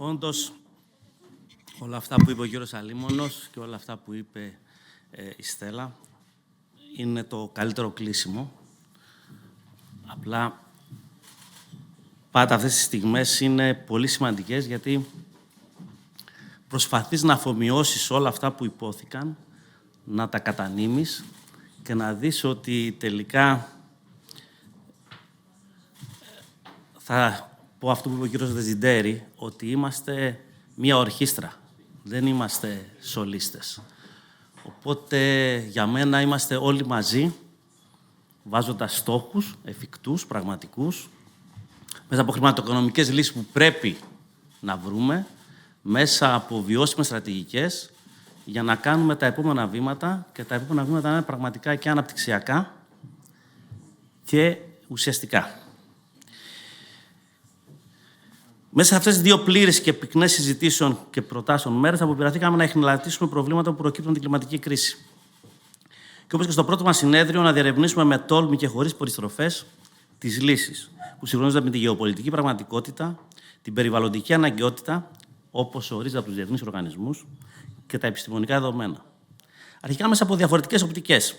Όντως, όλα αυτά που είπε ο κύριος Αλίμωνος και όλα αυτά που είπε η Στέλλα είναι το καλύτερο κλείσιμο. Απλά πάντα αυτές τις στιγμές είναι πολύ σημαντικές, γιατί προσπαθείς να αφομοιώσεις όλα αυτά που υπόθηκαν, να τα κατανείμεις και να δεις ότι τελικά θα πω αυτό που είπε ο κύριος Δεζιντέρη, ότι είμαστε μία ορχήστρα, δεν είμαστε σολίστες. Οπότε για μένα είμαστε όλοι μαζί, βάζοντας στόχους εφικτούς, πραγματικούς, μέσα από χρηματοοικονομικές λύσεις που πρέπει να βρούμε, μέσα από βιώσιμες στρατηγικές, για να κάνουμε τα επόμενα βήματα, και τα επόμενα βήματα είναι πραγματικά και αναπτυξιακά και ουσιαστικά. Μέσα σε αυτές τις δύο πλήρες και πυκνές συζητήσεων και προτάσεων μέρες, αποπειραθήκαμε να εχνηλατήσουμε προβλήματα που προκύπτουν την κλιματική κρίση. Και όπως και στο πρώτο μας συνέδριο, να διερευνήσουμε με τόλμη και χωρίς περιστροφές τις λύσεις που συγχρονίζονται με τη γεωπολιτική πραγματικότητα, την περιβαλλοντική αναγκαιότητα, όπως ορίζεται από τους διεθνείς οργανισμούς, και τα επιστημονικά δεδομένα. Αρχικά, μέσα από διαφορετικές οπτικές,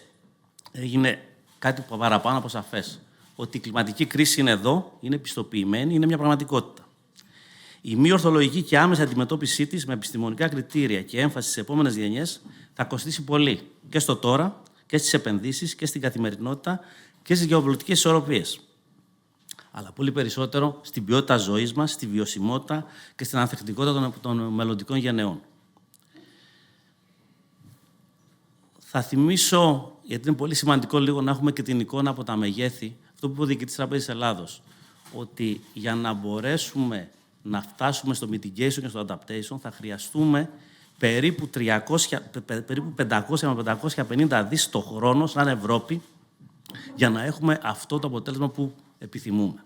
έγινε κάτι που παραπάνω από σαφές. Ότι η κλιματική κρίση είναι εδώ, είναι πιστοποιημένη, είναι μια πραγματικότητα. Η μη ορθολογική και άμεση αντιμετώπιση της με επιστημονικά κριτήρια και έμφαση στις επόμενες γενιές θα κοστίσει πολύ και στο τώρα και στις επενδύσεις και στην καθημερινότητα και στις γεωπολιτικές ισορροπίες. Αλλά πολύ περισσότερο στην ποιότητα ζωής μας, στη βιωσιμότητα και στην ανθεκτικότητα των μελλοντικών γενεών. Θα θυμίσω, γιατί είναι πολύ σημαντικό λίγο να έχουμε και την εικόνα από τα μεγέθη, αυτό που είπε ο Διοικητής Τραπέζης Ελλάδος, ότι για να μπορέσουμε να φτάσουμε στο mitigation και στο adaptation θα χρειαστούμε περίπου 500 με 550 δις το χρόνο σαν Ευρώπη για να έχουμε αυτό το αποτέλεσμα που επιθυμούμε.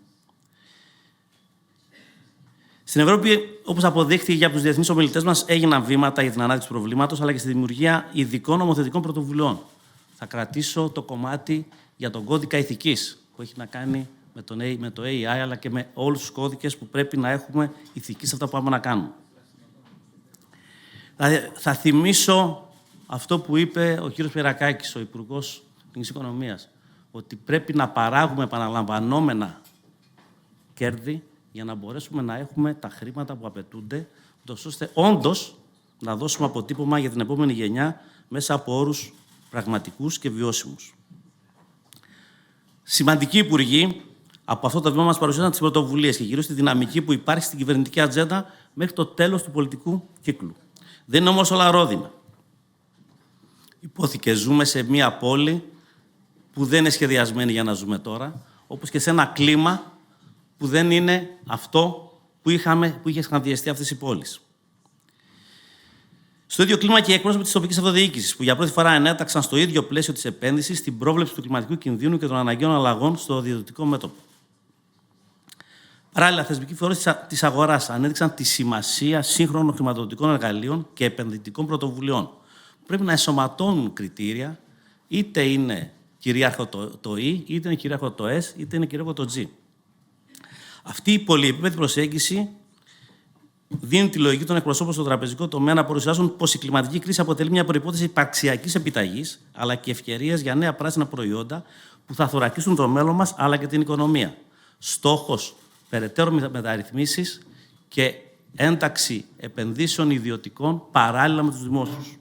Στην Ευρώπη, όπως αποδείχθηκε από τους διεθνείς ομιλητές μας, έγιναν βήματα για την ανάδειξη προβλήματος, αλλά και στη δημιουργία ειδικών νομοθετικών πρωτοβουλειών. Θα κρατήσω το κομμάτι για τον κώδικα ηθικής, που έχει να κάνει με το AI, αλλά και με όλους τους κώδικες που πρέπει να έχουμε ηθική σε αυτά που πάμε να κάνουμε. Θα θυμίσω αυτό που είπε ο κύριος Πιερακάκης, ο Υπουργός της Οικονομίας, ότι πρέπει να παράγουμε επαναλαμβανόμενα κέρδη για να μπορέσουμε να έχουμε τα χρήματα που απαιτούνται, ώστε όντως να δώσουμε αποτύπωμα για την επόμενη γενιά μέσα από όρους πραγματικούς και βιώσιμους. Σημαντικοί υπουργοί από αυτό το βήμα μας παρουσίασαν τις πρωτοβουλίες και κυρίως τη δυναμική που υπάρχει στην κυβερνητική ατζέντα μέχρι το τέλος του πολιτικού κύκλου. Δεν είναι όμως όλα ρόδινα. Υπόθηκε, ζούμε σε μια πόλη που δεν είναι σχεδιασμένη για να ζούμε τώρα, όπως και σε ένα κλίμα που δεν είναι αυτό που είχε σχεδιαστεί αυτές οι πόλεις. Στο ίδιο κλίμα και οι εκπρόσωποι της τοπικής αυτοδιοίκησης, που για πρώτη φορά ενέταξαν στο ίδιο πλαίσιο της επένδυσης την πρόβλεψη του κλιματικού κινδύνου και των αναγκαίων αλλαγών στο διαιτητικό μέτωπο. Παράλληλα, θεσμικοί φορείς της αγοράς ανέδειξαν τη σημασία σύγχρονων χρηματοδοτικών εργαλείων και επενδυτικών πρωτοβουλειών. Πρέπει να ενσωματώνουν κριτήρια, είτε είναι κυρίαρχο το E, είτε είναι κυρίαρχο το S, είτε είναι κυρίαρχο το G. Αυτή η πολυεπίπεδη προσέγγιση δίνει τη λογική των εκπροσώπων στο τραπεζικό τομέα να παρουσιάσουν πως η κλιματική κρίση αποτελεί μια προϋπόθεση υπαρξιακής επιταγής, αλλά και ευκαιρίες για νέα πράσινα προϊόντα που θα θωρακίσουν το μέλλον μας, αλλά και την οικονομία. Στόχος, περαιτέρω μεταρρυθμίσεις και ένταξη επενδύσεων ιδιωτικών παράλληλα με τους δημόσιους.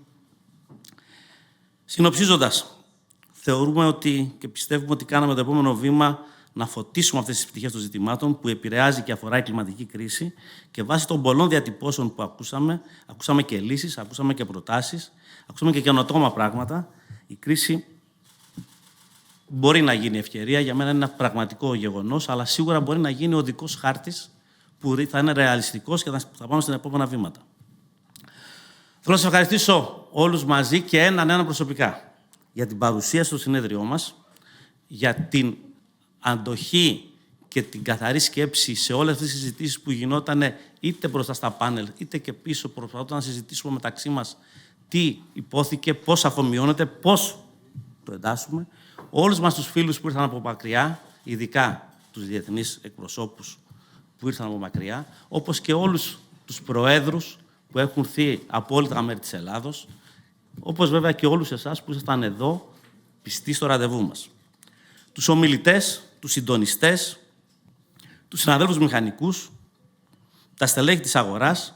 Συνοψίζοντας, θεωρούμε ότι και πιστεύουμε ότι κάναμε το επόμενο βήμα να φωτίσουμε αυτές τις πτυχές των ζητημάτων που επηρεάζει και αφορά η κλιματική κρίση, και βάσει των πολλών διατυπώσεων που ακούσαμε και λύσεις, ακούσαμε και προτάσεις, ακούσαμε και καινοτόμα πράγματα. Η κρίση μπορεί να γίνει ευκαιρία, για μένα είναι ένα πραγματικό γεγονός, αλλά σίγουρα μπορεί να γίνει οδικός χάρτης που θα είναι ρεαλιστικός και θα πάμε στα επόμενα βήματα. Θέλω να σας ευχαριστήσω όλους μαζί και έναν προσωπικά για την παρουσία στο συνέδριό μας, για την αντοχή και την καθαρή σκέψη σε όλες αυτές τις συζητήσεις που γινόταν είτε μπροστά στα πάνελ, είτε και πίσω, προσπαθώντας να συζητήσουμε μεταξύ μας τι υπόθηκε, πώς αφομοιώνεται, πώς το εντάσσουμε. Όλους μας τους φίλους που ήρθαν από μακριά, ειδικά τους διεθνείς εκπροσώπους που ήρθαν από μακριά, όπως και όλους τους προέδρους που έχουν έρθει από όλα τα μέρη της Ελλάδος, όπως βέβαια και όλους εσάς που ήσασταν εδώ πιστοί στο ραντεβού μας. Τους ομιλητές, τους συντονιστές, τους συναδέλφους μηχανικούς, τα στελέχη της αγοράς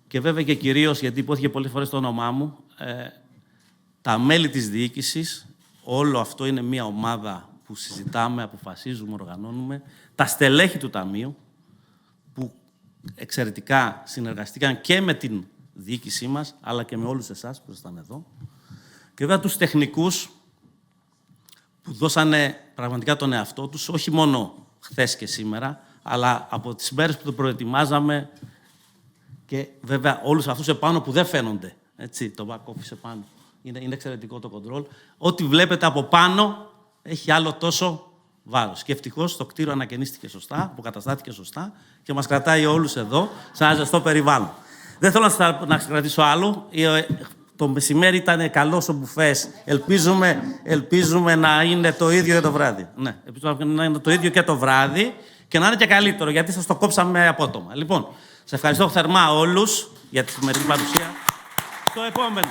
και βέβαια και κυρίως, γιατί υπόθηκε πολλές φορές το όνομά μου, τα μέλη της διοίκησης. Όλο αυτό είναι μια ομάδα που συζητάμε, αποφασίζουμε, οργανώνουμε. Τα στελέχη του Ταμείου, που εξαιρετικά συνεργαστήκαν και με την διοίκησή μας, αλλά και με όλους εσάς που ήσασταν εδώ. Και βέβαια τους τεχνικούς που δώσανε πραγματικά τον εαυτό τους, όχι μόνο χθες και σήμερα, αλλά από τις μέρες που το προετοιμάζαμε και βέβαια όλους αυτούς επάνω που δεν φαίνονται. Έτσι, το back office επάνω. Είναι εξαιρετικό το control. Ό,τι βλέπετε από πάνω έχει άλλο τόσο βάρος. Και ευτυχώς το κτίριο ανακαινίστηκε σωστά, αποκαταστάθηκε σωστά και μας κρατάει όλους εδώ σε ένα ζεστό περιβάλλον. Δεν θέλω να σας κρατήσω άλλο. Το μεσημέρι ήταν καλό ο μπουφές. Ελπίζουμε να είναι το ίδιο και το βράδυ. Ναι, ελπίζουμε να είναι το ίδιο και το βράδυ και να είναι και καλύτερο, γιατί σας το κόψαμε απότομα. Λοιπόν, σας ευχαριστώ θερμά όλους για τη σημερινή παρουσία. Στο επόμενο.